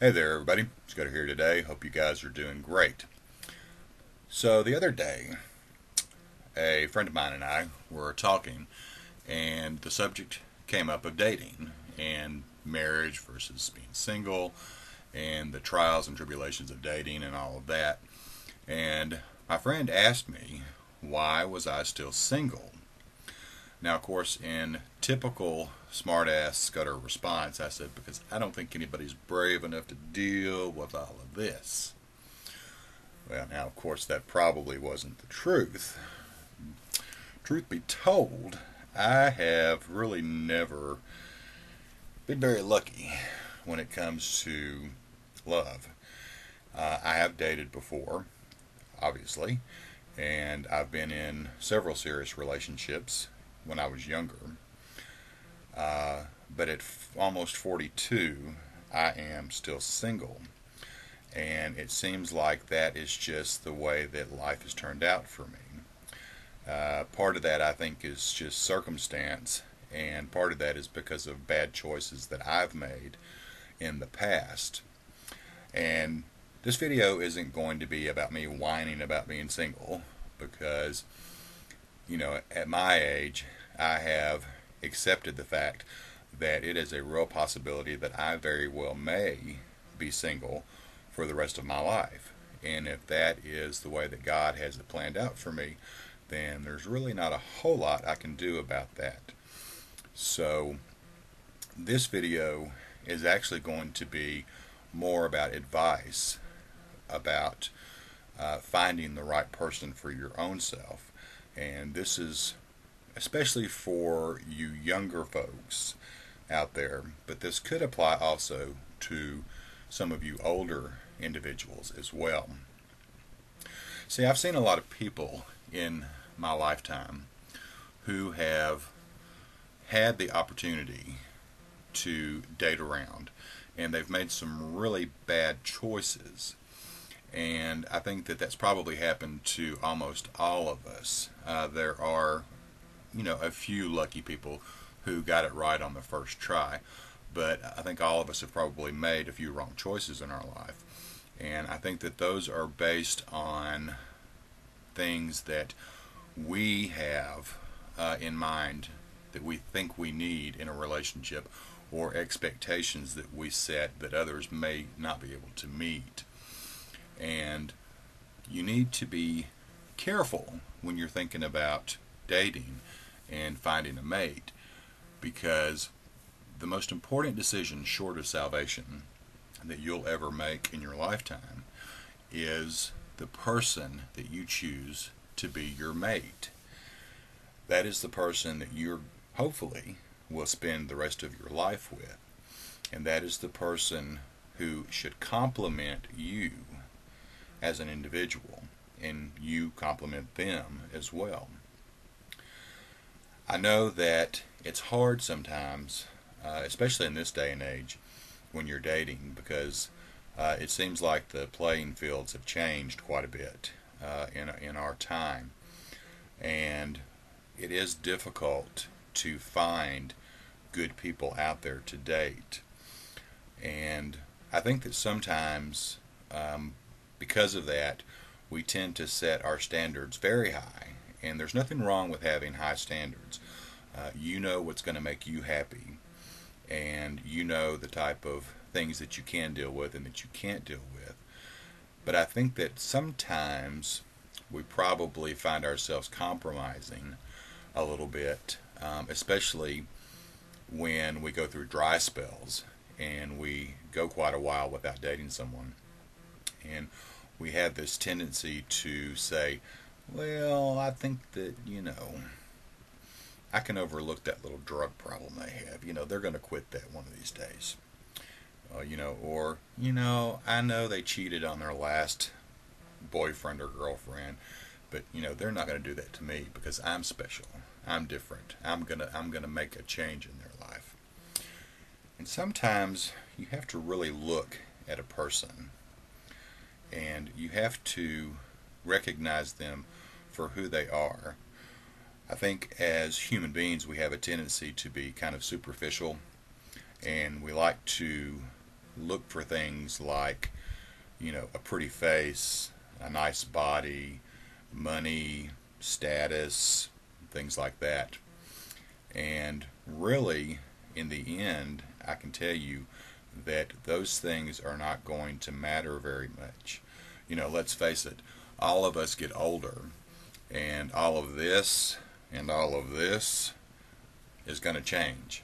Hey there, everybody. Scott here today. Hope you guys are doing great. So, the other day, a friend of mine and I were talking, and the subject came up of dating and marriage versus being single, and the trials and tribulations of dating and all of that. And my friend asked me, why was I still single? Now, of course, in typical smartass Scudder response, I said, because I don't think anybody's brave enough to deal with all of this. Well, now, of course, that probably wasn't the truth. Truth be told, I have really never been very lucky when it comes to love. I have dated before, obviously, and I've been in several serious relationships when I was younger. But at almost 42, I am still single. And it seems like that is just the way that life has turned out for me. Part of that, I think, is just circumstance, and part of that is because of bad choices that I've made in the past. And this video isn't going to be about me whining about being single, because, at my age, I have accepted the fact that it is a real possibility that I very well may be single for the rest of my life. And if that is the way that God has it planned out for me, then there's really not a whole lot I can do about that. So, this video is actually going to be more about advice about finding the right person for your own self. And this is especially for you younger folks out there, but this could apply also to some of you older individuals as well. See, I've seen a lot of people in my lifetime who have had the opportunity to date around, and they've made some really bad choices. And I think that that's probably happened to almost all of us. There are, a few lucky people who got it right on the first try, but I think all of us have probably made a few wrong choices in our life. And I think that those are based on things that we have in mind that we think we need in a relationship, or expectations that we set that others may not be able to meet. And you need to be careful when you're thinking about dating and finding a mate, because the most important decision short of salvation that you'll ever make in your lifetime is the person that you choose to be your mate. That is the person that you're hopefully will spend the rest of your life with. And that is the person who should complement you as an individual, and you complement them as well. I know that it's hard sometimes, especially in this day and age, when you're dating, because it seems like the playing fields have changed quite a bit in our time, and it is difficult to find good people out there to date. And I think that sometimes, because of that, we tend to set our standards very high. And there's nothing wrong with having high standards. You know what's going to make you happy, and you know the type of things that you can deal with and that you can't deal with. But I think that sometimes we probably find ourselves compromising a little bit, especially when we go through dry spells and we go quite a while without dating someone. And we have this tendency to say, well, I think that, I can overlook that little drug problem they have. They're going to quit that one of these days. Or, I know they cheated on their last boyfriend or girlfriend, but, they're not going to do that to me because I'm special. I'm different. I'm gonna make a change in their life. And sometimes you have to really look at a person, and you have to recognize them for who they are. I think as human beings we have a tendency to be kind of superficial, and we like to look for things like, a pretty face, a nice body, money, status, things like that. And really, in the end, I can tell you that those things are not going to matter very much. Let's face it, all of us get older, and all of this and all of this is going to change.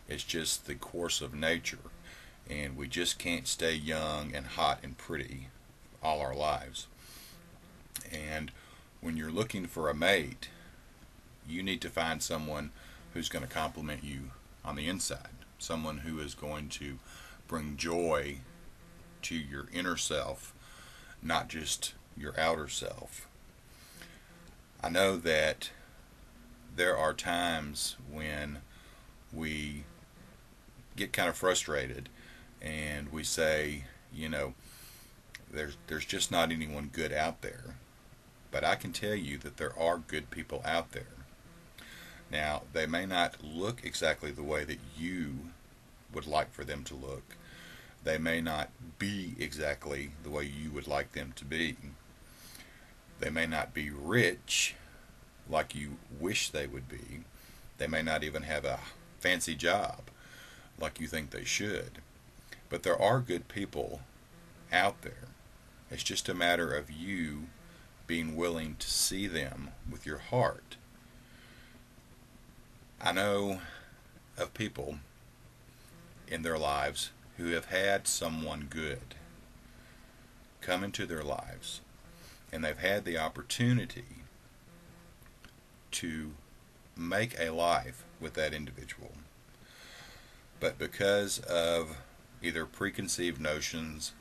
It's just the course of nature, and we just can't stay young and hot and pretty all our lives. And when you're looking for a mate, you need to find someone who's going to compliment you on the inside, someone who is going to bring joy to your inner self, not just your outer self. I know that there are times when we get kind of frustrated and we say, there's just not anyone good out there. But I can tell you that there are good people out there. Now, they may not look exactly the way that you would like for them to look. They may not be exactly the way you would like them to be. They may not be rich like you wish they would be. They may not even have a fancy job like you think they should. But there are good people out there. It's just a matter of you being willing to see them with your heart. I know of people in their lives who have had someone good come into their lives, and they've had the opportunity to make a life with that individual. But because of either preconceived notions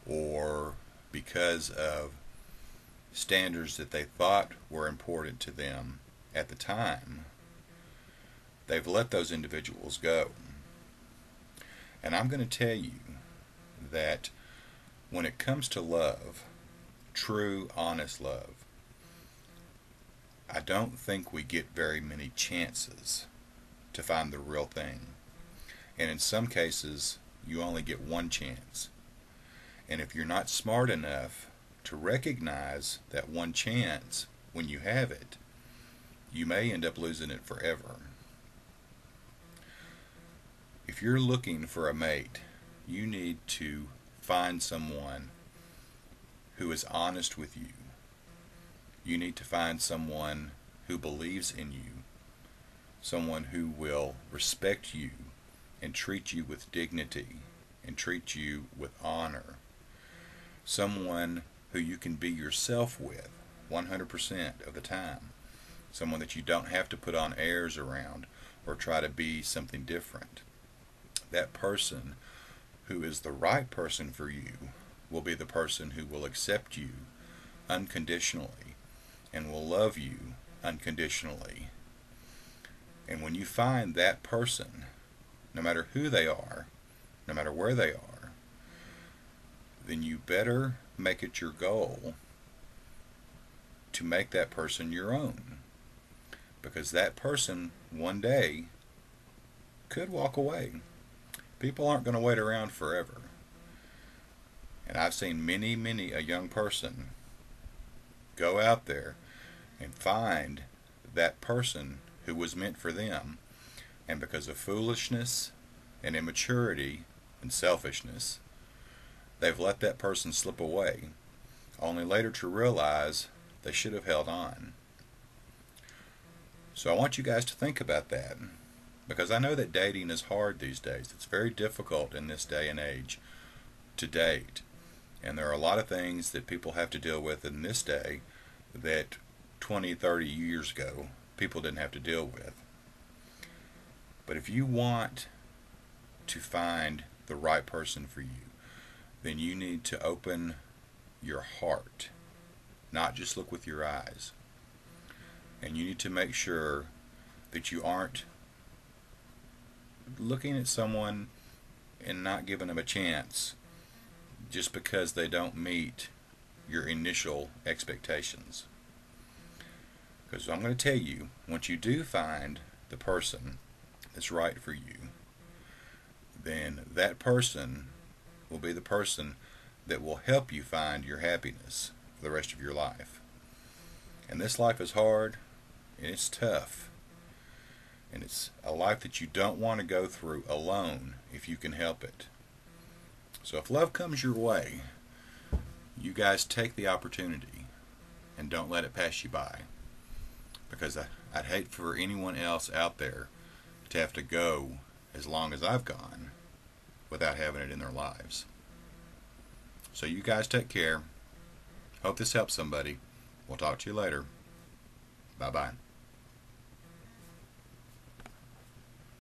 or because of standards that they thought were important to them at the time, they've let those individuals go. And I'm going to tell you that when it comes to love, true, honest love, I don't think we get very many chances to find the real thing. And in some cases, you only get one chance. And if you're not smart enough to recognize that one chance when you have it, you may end up losing it forever. If you're looking for a mate, you need to find someone who is honest with you. You need to find someone who believes in you, someone who will respect you and treat you with dignity and treat you with honor, someone who you can be yourself with 100% of the time, someone that you don't have to put on airs around or try to be something different. That person who is the right person for you will be the person who will accept you unconditionally and will love you unconditionally. And when you find that person, no matter who they are, no matter where they are, then you better make it your goal to make that person your own. Because that person one day could walk away. People aren't going to wait around forever. And I've seen many a young person go out there and find that person who was meant for them, and because of foolishness and immaturity and selfishness, they've let that person slip away, only later to realize they should have held on. So I want you guys to think about that, because I know that dating is hard these days. It's very difficult in this day and age to date. And there are a lot of things that people have to deal with in this day that 20, 30 years ago people didn't have to deal with. But if you want to find the right person for you, then you need to open your heart, not just look with your eyes. And you need to make sure that you aren't looking at someone and not giving them a chance just because they don't meet your initial expectations. Because I'm going to tell you, once you do find the person that's right for you, then that person will be the person that will help you find your happiness for the rest of your life. And this life is hard, and it's tough, and it's a life that you don't want to go through alone if you can help it. So if love comes your way, you guys take the opportunity and don't let it pass you by, because I'd hate for anyone else out there to have to go as long as I've gone without having it in their lives. So you guys take care. Hope this helps somebody. We'll talk to you later. Bye-bye.